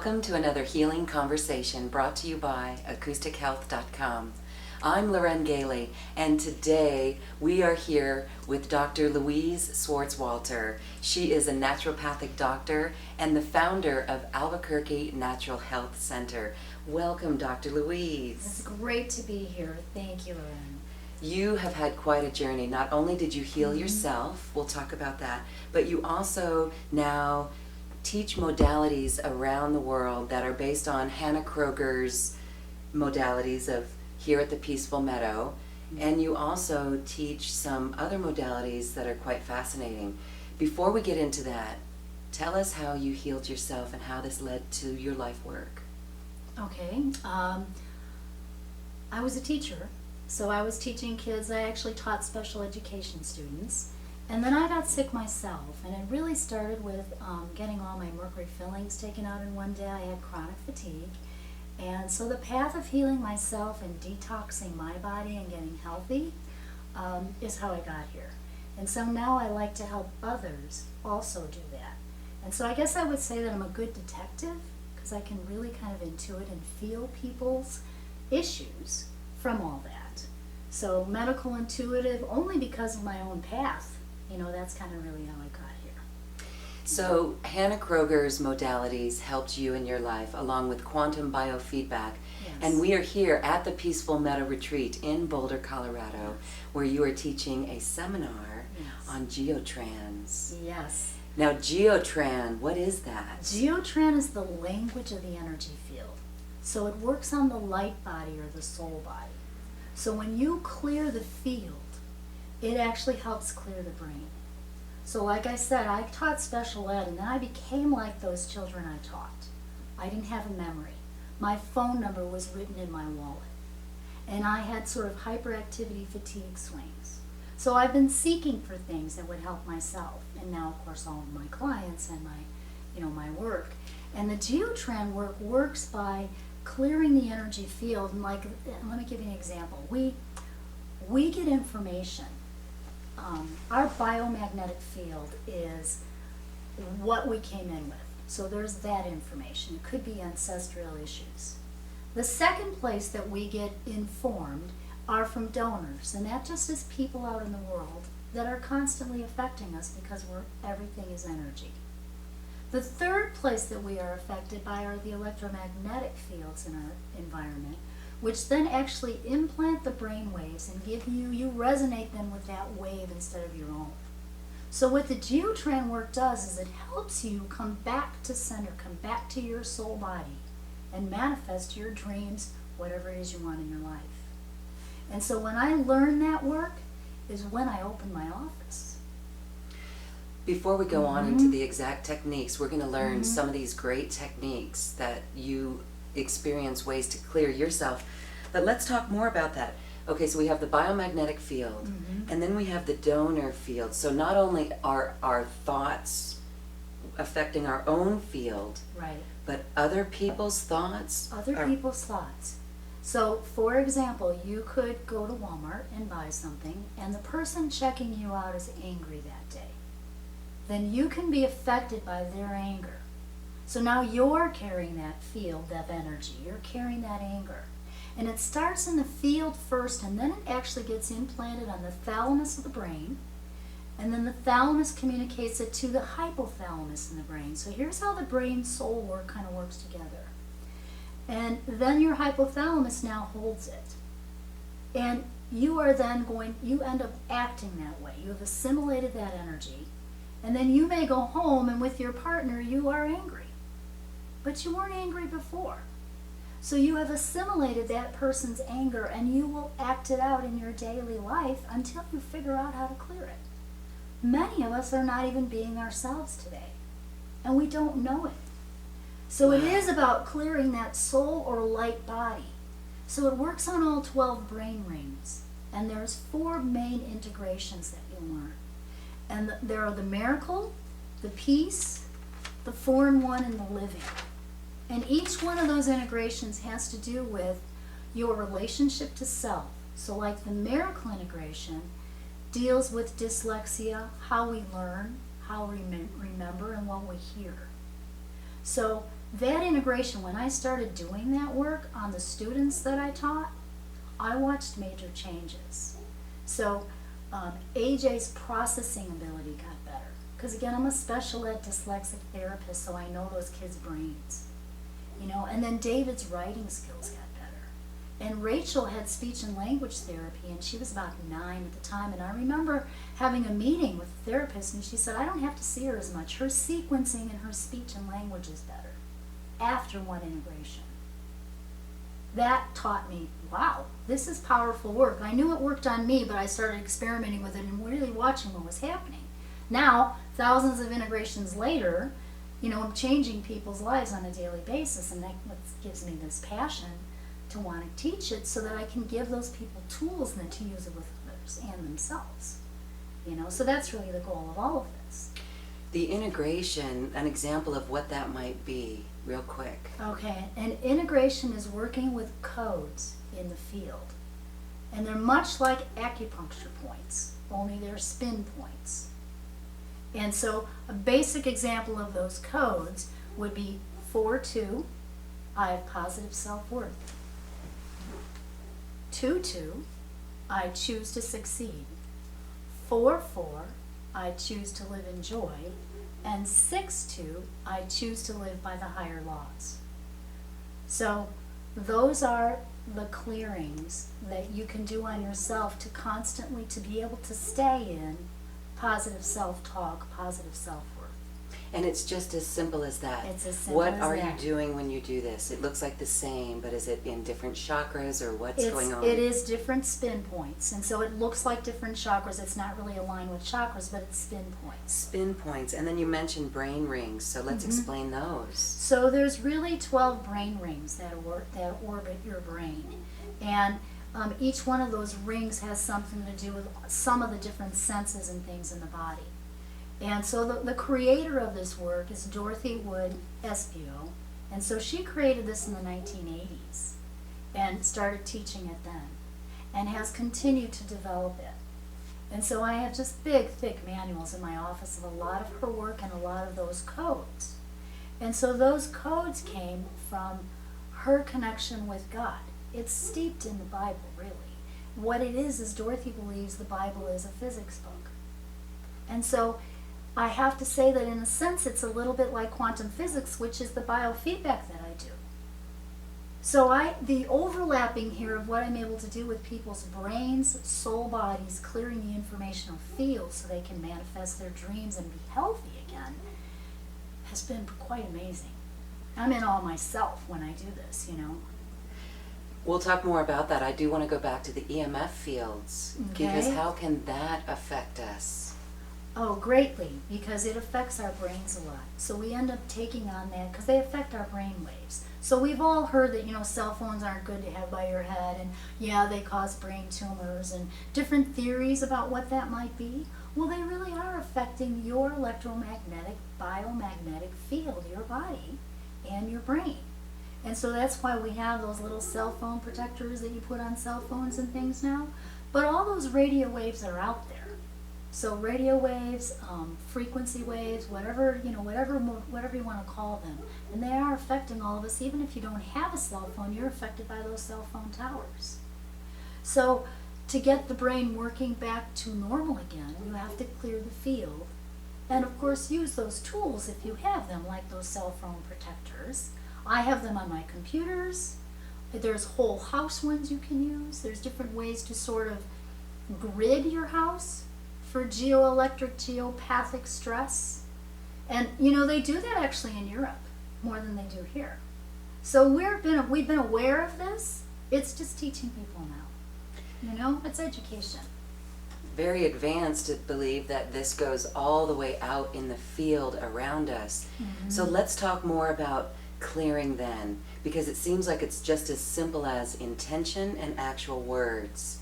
Welcome to another healing conversation brought to you by acoustichealth.com. I'm Loren Gailey, and today we are here with Dr. Louise Swartswalter. She is a naturopathic doctor and the founder of Albuquerque Natural Health Center. Welcome, Dr. Louise. It's great to be here. Thank you, Loren. You have had quite a journey. Not only did you heal yourself, we'll talk about that, but you also now teach modalities around the world that are based on Hannah Kroger's modalities of Here at the Peaceful Meadow, and you also teach some other modalities that are quite fascinating. Before we get into that, tell us how you healed yourself and how this led to your life work. Okay. I was a teacher, so I was teaching kids. I actually taught special education students. And then I got sick myself, and it really started with getting all my mercury fillings taken out in one day. I had chronic fatigue. And so the path of healing myself and detoxing my body and getting healthy is how I got here. And so now I like to help others also do that. And so I guess I would say that I'm a good detective because I can really kind of intuit and feel people's issues from all that. So medical intuitive only because of my own path. You know, that's kind of really how I got here. So Hannah Kroger's modalities helped you in your life along with quantum biofeedback. Yes. And we are here at the Peaceful Meadow Retreat in Boulder, Colorado, where you are teaching a seminar on GeoTrans. Yes. Now GeoTran, what is that? GeoTran is the language of the energy field. So it works on the light body or the soul body. So when you clear the field, it actually helps clear the brain. So like I said, I taught special ed, and then I became like those children I taught. I didn't have a memory. My phone number was written in my wallet. And I had sort of hyperactivity fatigue swings. So I've been seeking for things that would help myself. And now, of course, all of my clients and my work. And the GeoTran work works by clearing the energy field. And let me give you an example. We get information. Our biomagnetic field is what we came in with. So there's that information. It could be ancestral issues. The second place that we get informed are from donors, and that just is people out in the world that are constantly affecting us because everything is energy. The third place that we are affected by are the electromagnetic fields in our environment, which then actually implant the brain waves and give you resonate them with that wave instead of your own. So what the GeoTran work does is it helps you come back to center, come back to your soul body, and manifest your dreams, whatever it is you want in your life. And so when I learned that work is when I opened my office. Before we go on into the exact techniques, we're going to learn some of these great techniques that you experience, ways to clear yourself. But let's talk more about that. Okay, so we have the biomagnetic field, and then we have the donor field. So not only are our thoughts affecting our own field, Right. but other people's thoughts? Other people's thoughts. So, for example, you could go to Walmart and buy something, and the person checking you out is angry that day. Then you can be affected by their anger. So now you're carrying that field of energy. You're carrying that anger. And it starts in the field first, and then it actually gets implanted on the thalamus of the brain. And then the thalamus communicates it to the hypothalamus in the brain. So here's how the brain-soul work kind of works together. And then your hypothalamus now holds it. And you are then you end up acting that way. You have assimilated that energy. And then you may go home, and with your partner, you are angry. But you weren't angry before. So you have assimilated that person's anger, and you will act it out in your daily life until you figure out how to clear it. Many of us are not even being ourselves today, and we don't know it. So it is about clearing that soul or light body. So it works on all 12 brain rings, and there's 4 main integrations that you'll learn. And there are the miracle, the peace, the 4-in-1, and the living. And each one of those integrations has to do with your relationship to self. So like the miracle integration deals with dyslexia, how we learn, how we remember, and what we hear. So that integration, when I started doing that work on the students that I taught, I watched major changes. So AJ's processing ability got better. Because again, I'm a special ed dyslexic therapist, so I know those kids' brains. You know, and then David's writing skills got better. And Rachel had speech and language therapy, and she was about 9 at the time. And I remember having a meeting with the therapist, and she said, I don't have to see her as much. Her sequencing and her speech and language is better after one integration. That taught me, wow, this is powerful work. I knew it worked on me, but I started experimenting with it and really watching what was happening. Now, thousands of integrations later, you know, I'm changing people's lives on a daily basis, and that's what gives me this passion to want to teach it so that I can give those people tools and then to use it with others and themselves. You know, so that's really the goal of all of this. The integration, an example of what that might be, real quick. Okay, and integration is working with codes in the field. And they're much like acupuncture points, only they're spin points. And so a basic example of those codes would be 4-2, I have positive self-worth. 2-2, I choose to succeed. 4-4, I choose to live in joy. And 6-2, I choose to live by the higher laws. So those are the clearings that you can do on yourself to constantly to be able to stay in positive self-talk, positive self-worth. And it's just as simple as that. It's as simple What as are that. you doing when you do this? It looks like the same, but is it in different chakras or what's going on? It is different spin points, and so it looks like different chakras. It's not really aligned with chakras, but it's spin points. Spin points, and then you mentioned brain rings, so let's explain those. So there's really 12 brain rings that orbit your brain, and each one of those rings has something to do with some of the different senses and things in the body. And so the creator of this work is Dorothy Wood Espiau, and so she created this in the 1980s and started teaching it then and has continued to develop it. And so I have just big, thick manuals in my office of a lot of her work and a lot of those codes. And so those codes came from her connection with God. It's steeped in the Bible, really. What it is Dorothy believes the Bible is a physics book. And so I have to say that in a sense it's a little bit like quantum physics, which is the biofeedback that I do. So the overlapping here of what I'm able to do with people's brains, soul bodies, clearing the informational field so they can manifest their dreams and be healthy again, has been quite amazing. I'm in awe myself when I do this, you know. We'll talk more about that. I do want to go back to the EMF fields, because Okay. how can that affect us? Oh, greatly, because it affects our brains a lot. So we end up taking on that because they affect our brain waves. So we've all heard that, you know, cell phones aren't good to have by your head, and yeah, they cause brain tumors and different theories about what that might be. Well, they really are affecting your electromagnetic, biomagnetic field, your body and your brain. And so that's why we have those little cell phone protectors that you put on cell phones and things now. But all those radio waves are out there. So radio waves, frequency waves, whatever you want to call them, and they are affecting all of us. Even if you don't have a cell phone, you're affected by those cell phone towers. So to get the brain working back to normal again, you have to clear the field, and of course use those tools if you have them, like those cell phone protectors. I have them on my computers. There's whole house ones you can use. There's different ways to sort of grid your house for geoelectric, geopathic stress. And you know, they do that actually in Europe more than they do here. So we've been aware of this. It's just teaching people now. You know, it's education. Very advanced to believe that this goes all the way out in the field around us. So let's talk more about clearing then, because it seems like it's just as simple as intention and actual words.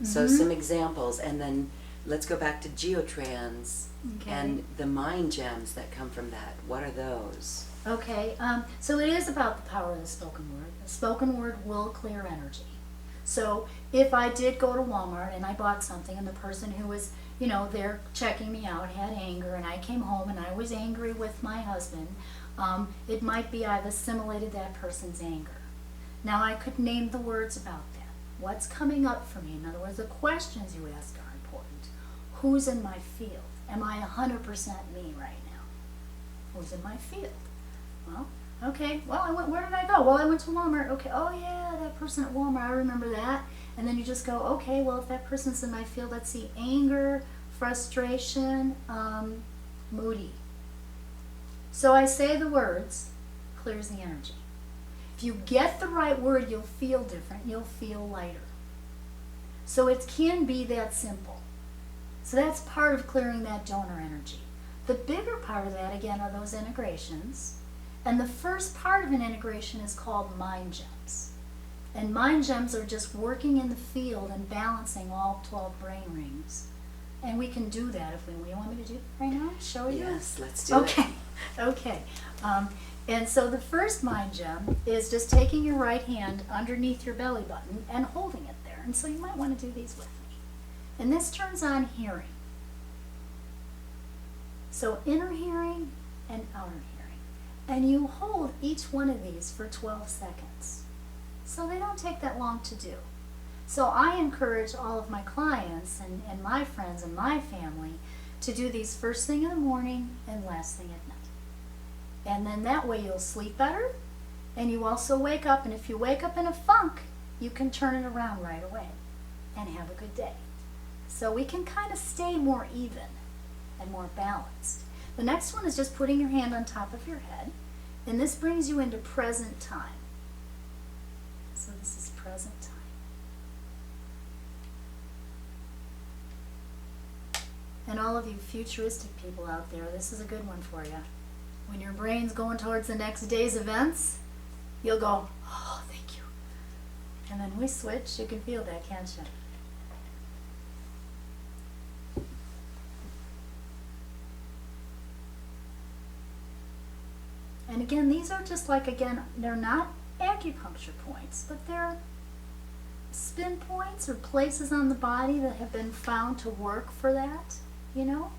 So some examples, and then let's go back to GeoTrans and the mind gems that come from that. What are those? Okay, so it is about the power of the spoken word. The spoken word will clear energy. So if I did go to Walmart and I bought something and the person who was, you know, there checking me out had anger, and I came home and I was angry with my husband, It might be I've assimilated that person's anger. Now I could name the words about that. What's coming up for me? In other words, the questions you ask are important. Who's in my field? Am I 100% me right now? Who's in my field? Well, okay, well, where did I go? Well, I went to Walmart. Okay, oh yeah, that person at Walmart, I remember that. And then you just go, okay, well, if that person's in my field, let's see, anger, frustration, moody. So I say the words, clears the energy. If you get the right word, you'll feel different. You'll feel lighter. So it can be that simple. So that's part of clearing that donor energy. The bigger part of that, again, are those integrations. And the first part of an integration is called mind gems. And mind gems are just working in the field and balancing all 12 brain rings. And we can do that if we want me to do it right now? Show you? Yes, let's do Okay. it. Okay. And so the first mind gem is just taking your right hand underneath your belly button and holding it there. And so you might want to do these with me. And this turns on hearing. So inner hearing and outer hearing. And you hold each one of these for 12 seconds. So they don't take that long to do. So I encourage all of my clients and my friends and my family to do these first thing in the morning and last thing at night. And then that way you'll sleep better, and you also wake up, and if you wake up in a funk, you can turn it around right away and have a good day. So we can kind of stay more even and more balanced. The next one is just putting your hand on top of your head, and this brings you into present time. So this is present time. And all of you futuristic people out there, this is a good one for you. When your brain's going towards the next day's events, you'll go, oh, thank you. And then we switch. You can feel that, can't you? And again, these are just like, again, they're not acupuncture points, but they're spin points or places on the body that have been found to work for that, you know,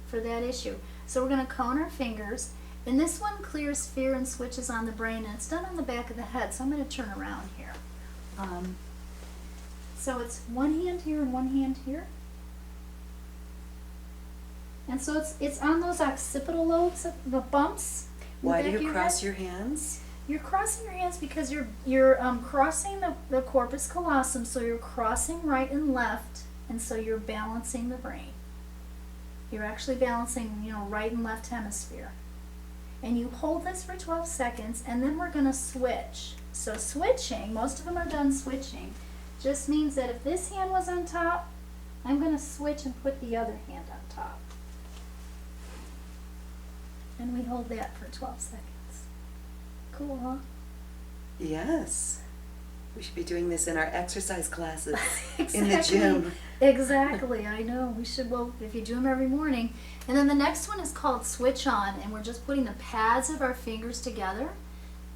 for that issue. So we're going to cone our fingers, and this one clears fear and switches on the brain, and it's done on the back of the head, so I'm going to turn around here. So it's one hand here and one hand here. And so it's on those occipital lobes, the bumps. Why do you cross your hands? You're crossing your hands because you're crossing the corpus callosum, so you're crossing right and left, and so you're balancing the brain. You're actually balancing, you know, right and left hemisphere. And you hold this for 12 seconds, and then we're going to switch. So switching, most of them are done switching, just means that if this hand was on top, I'm going to switch and put the other hand on top. And we hold that for 12 seconds. Cool, huh? Yes. We should be doing this in our exercise classes Exactly. in the gym. Exactly, I know. We should, well, if you do them every morning. And then the next one is called switch on, and we're just putting the pads of our fingers together.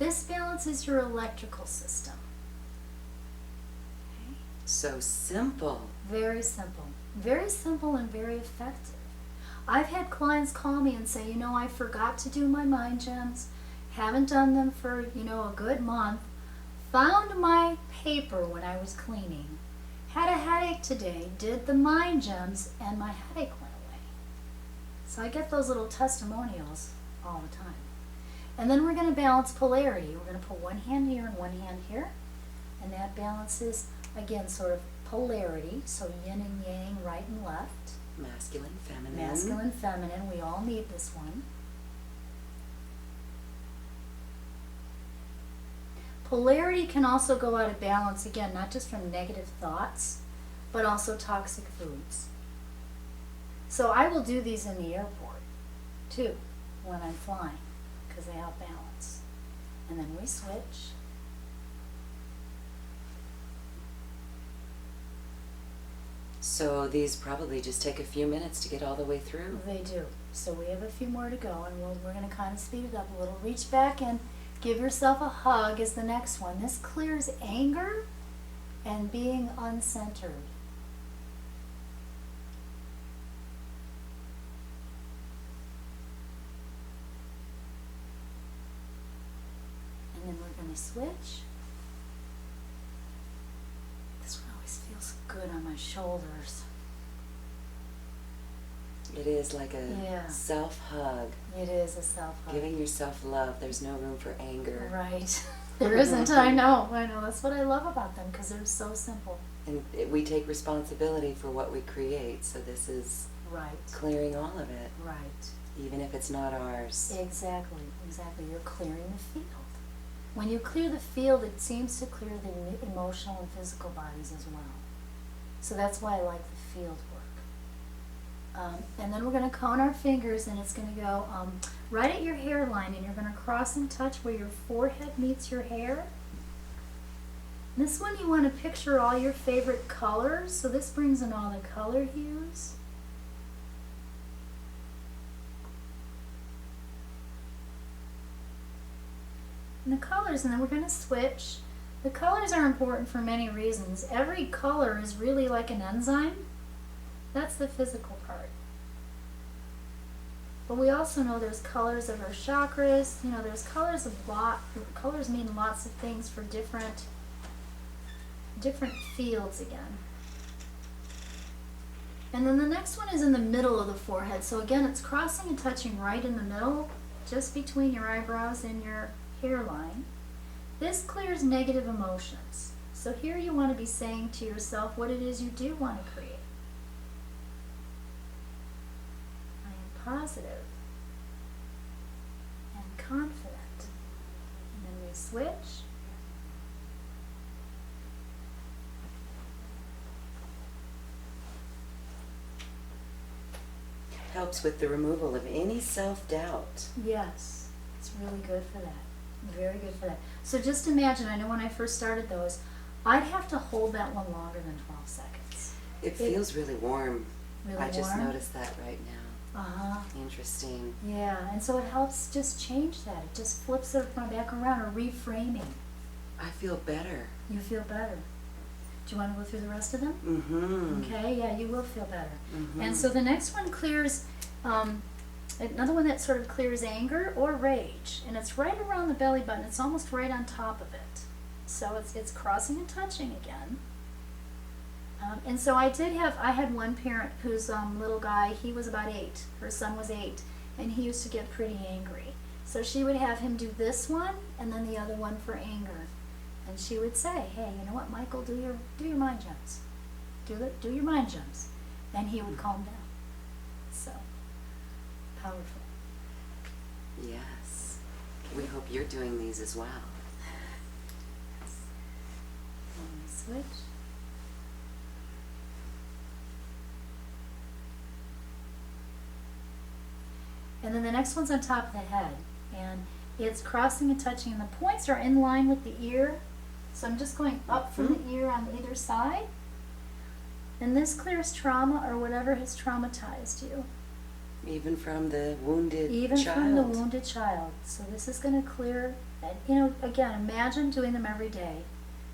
This balances your electrical system. Okay. So simple. Very simple. Very simple and very effective. I've had clients call me and say, you know, I forgot to do my mind gems, haven't done them for, you know, a good month, found my paper when I was cleaning, had a headache today, did the mind gems, and my headache went away. So I get those little testimonials all the time. And then we're going to balance polarity. We're going to put one hand here and one hand here, and that balances, again, sort of polarity, so yin and yang, right and left. Masculine, feminine. Masculine, feminine, we all need this one. Polarity can also go out of balance, again, not just from negative thoughts, but also toxic foods. So I will do these in the airport, too, when I'm flying, because they help balance. And then we switch. So these probably just take a few minutes to get all the way through. They do. So we have a few more to go, and we're going to kind of speed it up a little. Reach back and give yourself a hug is the next one. This clears anger and being uncentered. switch. This one always feels good on my shoulders. It is like a Yeah. self-hug, It is a self-hug. giving yourself love. There's no room for anger. Right. There isn't. I know. That's what I love about them, because they're so simple. And we take responsibility for what we create, so this is Right. clearing all of it, Right. even if it's not ours. Exactly. Exactly. You're clearing the field. When you clear the field, it seems to clear the emotional and physical bodies as well. So that's why I like the field work. And then we're going to cone our fingers, and it's going to go right at your hairline, and you're going to cross and touch where your forehead meets your hair. This one you want to picture all your favorite colors, so this brings in all the color hues. And the colors, and then we're going to switch. The colors are important for many reasons. Every color is really like an enzyme. That's the physical part. But we also know there's colors of our chakras. You know, there's colors colors mean lots of things for different fields again. And then the next one is in the middle of the forehead. So again, it's crossing and touching right in the middle, just between your eyebrows and your hairline. This clears negative emotions. So here you want to be saying to yourself what it is you do want to create. I am positive and confident. And then we switch. Helps with the removal of any self-doubt. Yes, it's really good for that. Very good for that. So just imagine, I know when I first started those, I'd have to hold that one longer than 12 seconds. It feels really warm. Really I just warm? noticed that right now. Uh-huh. Interesting. Yeah, and so it helps just change that. It just flips it back around, or reframing. I feel better. You feel better. Do you want to go through the rest of them? Mm-hmm. Okay, yeah, you will feel better. Mm-hmm. And so the next one clears, another one that sort of clears anger or rage. And it's right around the belly button. It's almost right on top of it. So it's crossing and touching again. And so I had one parent whose little guy, he was about 8. Her son was 8. And he used to get pretty angry. So she would have him do this one and then the other one for anger. And she would say, hey, you know what, Michael, do your mind jumps. Do your mind jumps. And he would calm down. So, powerful. Yes. We hope you're doing these as well. And we switch. And then the next one's on top of the head. And it's crossing and touching. And the points are in line with the ear. So I'm just going up from the ear on either side. And this clears trauma or whatever has traumatized you. Even from the wounded Even child. from the wounded child. So this is going to clear, and, you know, again, imagine doing them every day.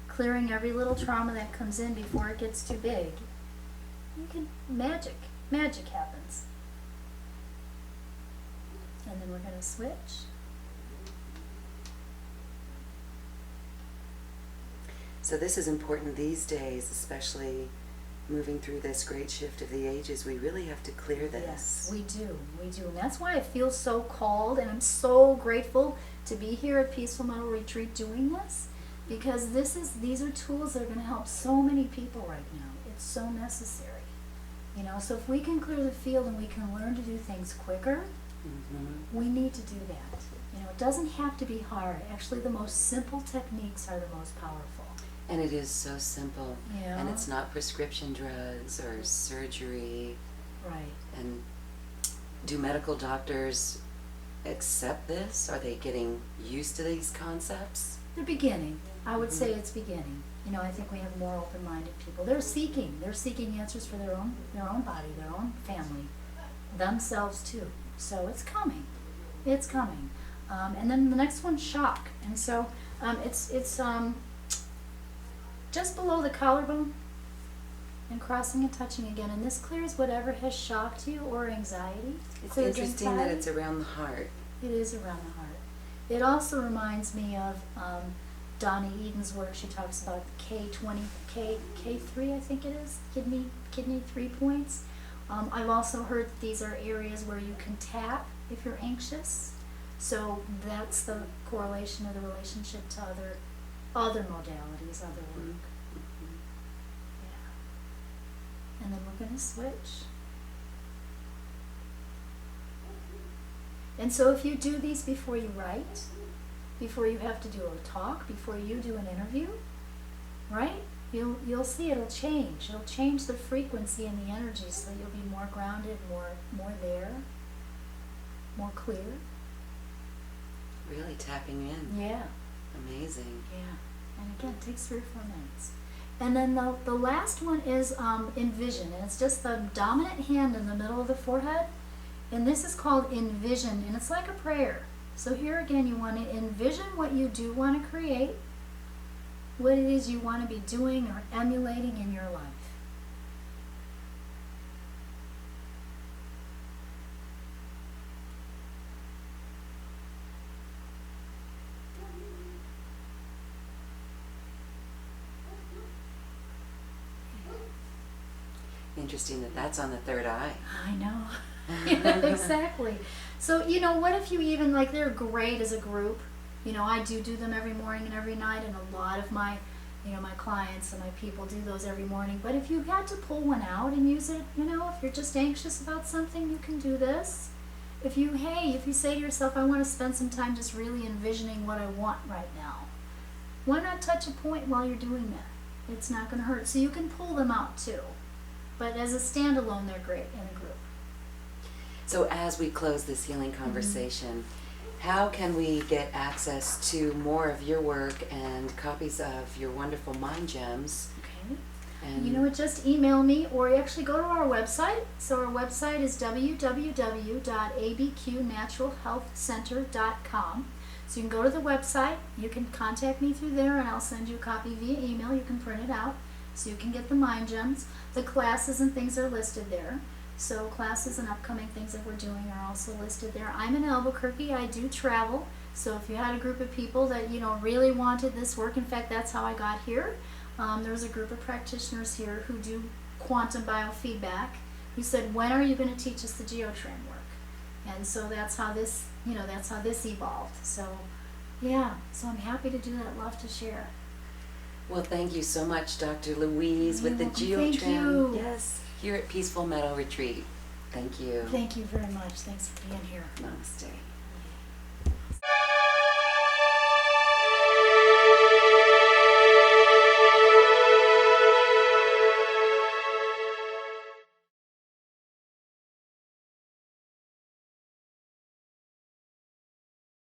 Clearing every little trauma that comes in before it gets too big. You can, magic happens. And then we're going to switch. So this is important these days, especially moving through this great shift of the ages. We really have to clear this. Yes, we do. And that's why I feel so called, and I'm so grateful to be here at Peaceful Metal Retreat doing this, because these are tools that are going to help so many people right now. It's so necessary. You know, so if we can clear the field and we can learn to do things quicker, we need to do that. You know, it doesn't have to be hard. Actually, the most simple techniques are the most powerful. And it is so simple. Yeah. And it's not prescription drugs or surgery. Right. And do medical doctors accept this? Are they getting used to these concepts? They're beginning. I would say it's beginning. You know, I think we have more open-minded people. They're seeking answers for their own body, their own family, themselves too. So it's coming. It's coming. And then the next one's shock. And so it's just below the collarbone and crossing and touching again. And this clears whatever has shocked you or anxiety. It's Clears interesting that anxiety. it's around the heart. It is around the heart. It also reminds me of Donna Eden's work, she talks about K3, I think it is, kidney 3 points. I've also heard that these are areas where you can tap if you're anxious. So that's the correlation of the relationship to other modalities, other work. Yeah. And then we're going to switch. And so if you do these before you write, before you have to do a talk, before you do an interview, right? You'll see it'll change. It'll change the frequency and the energy, so you'll be more grounded, more there, more clear. Really tapping in. Yeah. Amazing. Yeah. And again, it takes 3 or 4 minutes. And then the last one is envision, and it's just the dominant hand in the middle of the forehead. And this is called envision, and it's like a prayer. So here again, you want to envision what you do want to create, what it is you want to be doing or emulating in your life. Interesting that that's on the third eye. I know. Yeah, exactly. So, you know, what if you even, like, they're great as a group. You know, I do them every morning and every night, and a lot of my, you know, my clients and my people do those every morning. But if you had to pull one out and use it, you know, if you're just anxious about something, you can do this. If you say to yourself, I want to spend some time just really envisioning what I want right now, why not touch a point while you're doing that? It's not going to hurt. So you can pull them out too. But as a standalone, they're great in a group. So as we close this healing conversation, how can we get access to more of your work and copies of your wonderful mind gems? Okay. And you know what, just email me or actually go to our website. So our website is www.abqnaturalhealthcenter.com. So you can go to the website, you can contact me through there, and I'll send you a copy via email. You can print it out so you can get the mind gems. The classes and things are listed there. So classes and upcoming things that we're doing are also listed there. I'm in Albuquerque. I do travel. So if you had a group of people that, you know, really wanted this work, in fact, that's how I got here. There's a group of practitioners here who do quantum biofeedback who said, when are you going to teach us the GeoTrans work? And so that's how this, you know, that's how this evolved. So yeah, so I'm happy to do that. Love to share. well, thank you so much, Dr. Louise, with the You're welcome. GeoTrans. Thank you. Yes, here at Peaceful Meadow Retreat. Thank you. Thank you very much. Thanks for being here. Namaste.